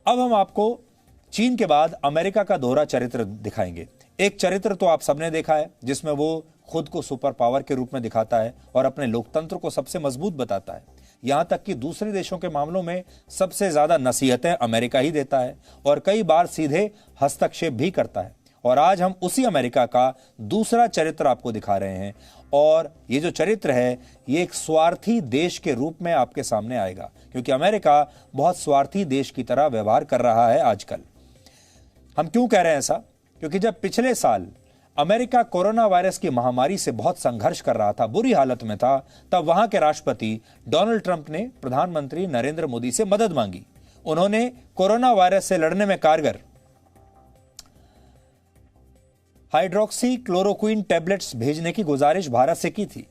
अब हम आपको चीन के बाद अमेरिका का दोहरा चरित्र दिखाएंगे। एक चरित्र तो आप सबने देखा है जिसमें वो खुद को सुपर पावर के रूप में दिखाता है और अपने लोकतंत्र को सबसे मजबूत बताता है। यहां तक कि दूसरे देशों के मामलों में सबसे ज्यादा नसीहतें अमेरिका ही देता है और कई बार सीधे हस्तक्षेप भी करता है। और आज हम उसी अमेरिका का दूसरा चरित्र आपको दिखा रहे हैं और ये जो चरित्र है ये एक स्वार्थी देश के रूप में आपके सामने आएगा, क्योंकि अमेरिका बहुत स्वार्थी देश की तरह व्यवहार कर रहा है आजकल। हम क्यों कह रहे हैं ऐसा? क्योंकि जब पिछले साल अमेरिका कोरोना वायरस की महामारी से बहुत संघर्ष कर रहा था, बुरी हालत में था, तब वहां के राष्ट्रपति डोनाल्ड ट्रंप ने प्रधानमंत्री नरेंद्र मोदी से मदद मांगी। उन्होंने कोरोना वायरस से लड़ने में कारगर हाइड्रोक्सी क्लोरोक्विन टैबलेट्स भेजने की गुजारिश भारत से की थी।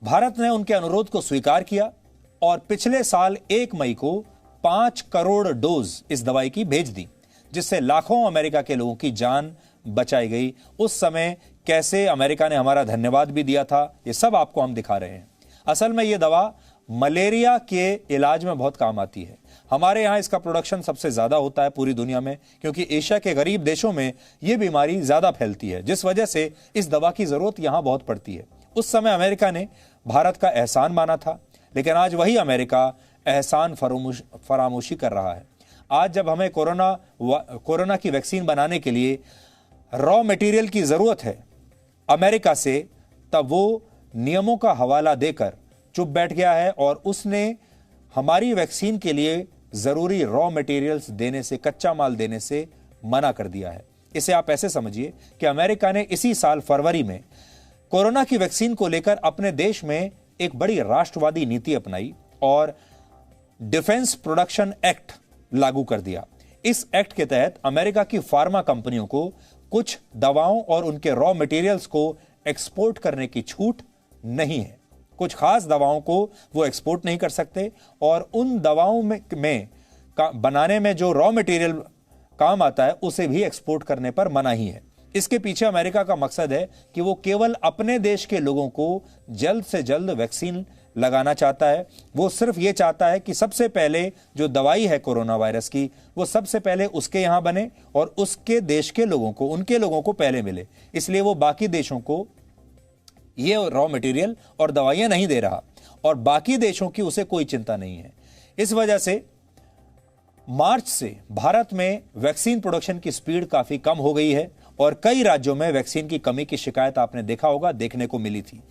भारत ने उनके अनुरोध को स्वीकार किया और पिछले साल 1 मई को 5 करोड़ डोज इस दवाई की भेज दी, जिससे लाखों अमेरिका के लोगों की जान बचाई गई। उस समय कैसे अमेरिका ने हमारा धन्यवाद भी दिया था, ये सब आपको हम दिखा रहे हैं। असल में ये दवा मलेरिया के इलाज में बहुत काम आती है। हमारे यहाँ इसका प्रोडक्शन सबसे ज्यादा होता है पूरी दुनिया में, क्योंकि एशिया के गरीब देशों में यह बीमारी ज्यादा फैलती है, जिस वजह से इस दवा की जरूरत यहाँ बहुत पड़ती है। उस समय अमेरिका ने भारत का एहसान माना था, लेकिन आज वही अमेरिका एहसान फरामोशी कर रहा है। आज जब हमें कोरोना की वैक्सीन बनाने के लिए रॉ मटेरियल की जरूरत है अमेरिका से, तब वो नियमों का हवाला देकर चुप बैठ गया है और उसने हमारी वैक्सीन के लिए जरूरी रॉ मटेरियल्स देने से, कच्चा माल देने से मना कर दिया है। इसे आप ऐसे समझिए कि अमेरिका ने इसी साल फरवरी में कोरोना की वैक्सीन को लेकर अपने देश में एक बड़ी राष्ट्रवादी नीति अपनाई और डिफेंस प्रोडक्शन एक्ट लागू कर दिया। इस एक्ट के तहत अमेरिका की फार्मा कंपनियों को कुछ दवाओं और उनके रॉ मटेरियल्स को एक्सपोर्ट करने की छूट नहीं है। कुछ खास दवाओं को वो एक्सपोर्ट नहीं कर सकते और उन दवाओं में बनाने में जो रॉ मटेरियल काम आता है उसे भी एक्सपोर्ट करने पर मनाही है। इसके पीछे अमेरिका का मकसद है कि वो केवल अपने देश के लोगों को जल्द से जल्द वैक्सीन लगाना चाहता है। वो सिर्फ ये चाहता है कि सबसे पहले जो दवाई है कोरोना वायरस की, वो सबसे पहले उसके यहां बने और उसके देश के लोगों को, उनके लोगों को पहले मिले। इसलिए वो बाकी देशों को ये रॉ मटेरियल और दवाइयां नहीं दे रहा और बाकी देशों की उसे कोई चिंता नहीं है। इस वजह से मार्च से भारत में वैक्सीन प्रोडक्शन की स्पीड काफी कम हो गई है और कई राज्यों में वैक्सीन की कमी की शिकायत आपने देखा होगा, देखने को मिली थी।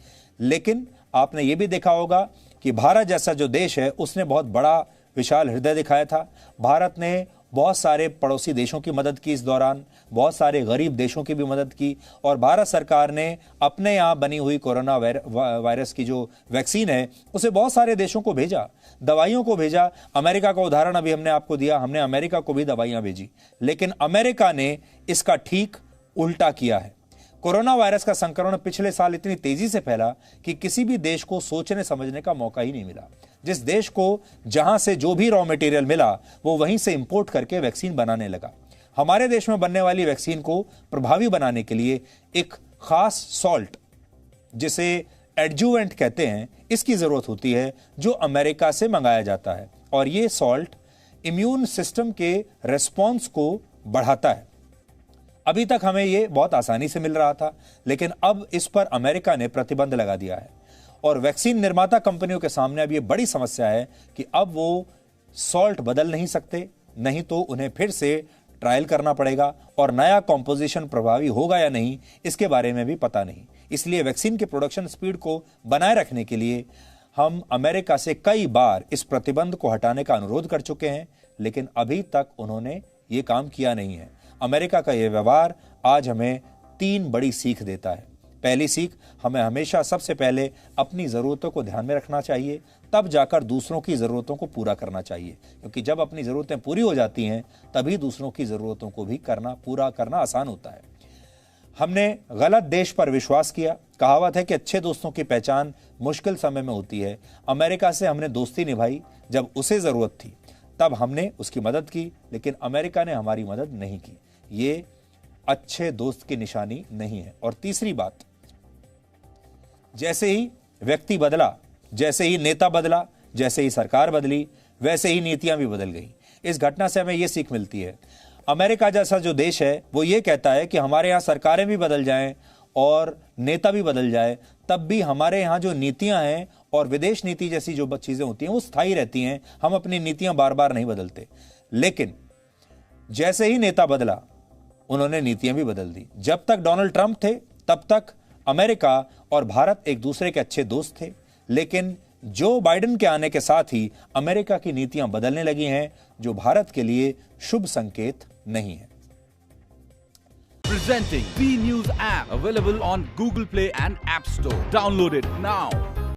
लेकिन आपने यह भी देखा होगा कि भारत जैसा जो देश है उसने बहुत बड़ा विशाल हृदय दिखाया था। भारत ने बहुत सारे पड़ोसी देशों की मदद की, इस दौरान बहुत सारे गरीब देशों की भी मदद की और भारत सरकार ने अपने यहाँ बनी हुई कोरोना वायरस की जो वैक्सीन है उसे बहुत सारे देशों को भेजा, दवाइयों को भेजा। अमेरिका का उदाहरण अभी हमने आपको दिया, हमने अमेरिका को भी दवाइयां भेजी, लेकिन अमेरिका ने इसका ठीक उल्टा किया है। कोरोना वायरस का संक्रमण पिछले साल इतनी तेजी से फैला कि किसी भी देश को सोचने समझने का मौका ही नहीं मिला। जिस देश को जहां से जो भी रॉ मटेरियल मिला वो वहीं से इंपोर्ट करके वैक्सीन बनाने लगा। हमारे देश में बनने वाली वैक्सीन को प्रभावी बनाने के लिए एक खास सॉल्ट, जिसे एडजुवेंट कहते हैं, इसकी जरूरत होती है जो अमेरिका से मंगाया जाता है और ये सॉल्ट इम्यून सिस्टम के रेस्पॉन्स को बढ़ाता है। अभी तक हमें यह बहुत आसानी से मिल रहा था, लेकिन अब इस पर अमेरिका ने प्रतिबंध लगा दिया है और वैक्सीन निर्माता कंपनियों के सामने अब यह बड़ी समस्या है कि अब वो सॉल्ट बदल नहीं सकते, नहीं तो उन्हें फिर से ट्रायल करना पड़ेगा और नया कॉम्पोजिशन प्रभावी होगा या नहीं इसके बारे में भी पता नहीं। इसलिए वैक्सीन के प्रोडक्शन स्पीड को बनाए रखने के लिए हम अमेरिका से कई बार इस प्रतिबंध को हटाने का अनुरोध कर चुके हैं, लेकिन अभी तक उन्होंने ये काम किया नहीं है। अमेरिका का यह व्यवहार आज हमें 3 बड़ी सीख देता है। पहली सीख, हमें हमेशा सबसे पहले अपनी ज़रूरतों को ध्यान में रखना चाहिए, तब जाकर दूसरों की ज़रूरतों को पूरा करना चाहिए, क्योंकि जब अपनी ज़रूरतें पूरी हो जाती हैं तभी दूसरों की ज़रूरतों को भी पूरा करना आसान होता है। हमने गलत देश पर विश्वास किया। कहावत है कि अच्छे दोस्तों की पहचान मुश्किल समय में होती है। अमेरिका से हमने दोस्ती निभाई, जब उसे ज़रूरत थी तब हमने उसकी मदद की, लेकिन अमेरिका ने हमारी मदद नहीं की। ये अच्छे दोस्त की निशानी नहीं है। और तीसरी बात, जैसे ही व्यक्ति बदला, जैसे ही नेता बदला, जैसे ही सरकार बदली, वैसे ही नीतियां भी बदल गई। इस घटना से हमें यह सीख मिलती है। अमेरिका जैसा जो देश है वो ये कहता है कि हमारे यहाँ सरकारें भी बदल जाएं और नेता भी बदल जाए, तब भी हमारे यहाँ जो नीतियां हैं और विदेश नीति जैसी जो चीजें होती हैं वो स्थायी रहती हैं। हम अपनी नीतियां बार बार नहीं बदलते। लेकिन जैसे ही नेता बदला, उन्होंने नीतियां भी बदल दी। जब तक डोनाल्ड ट्रंप थे तब तक अमेरिका और भारत एक दूसरे के अच्छे दोस्त थे, लेकिन जो बाइडेन के आने के साथ ही अमेरिका की नीतियां बदलने लगी हैं, जो भारत के लिए शुभ संकेत नहीं है। Presenting B News app, available on Google Play and App Store. Download it now.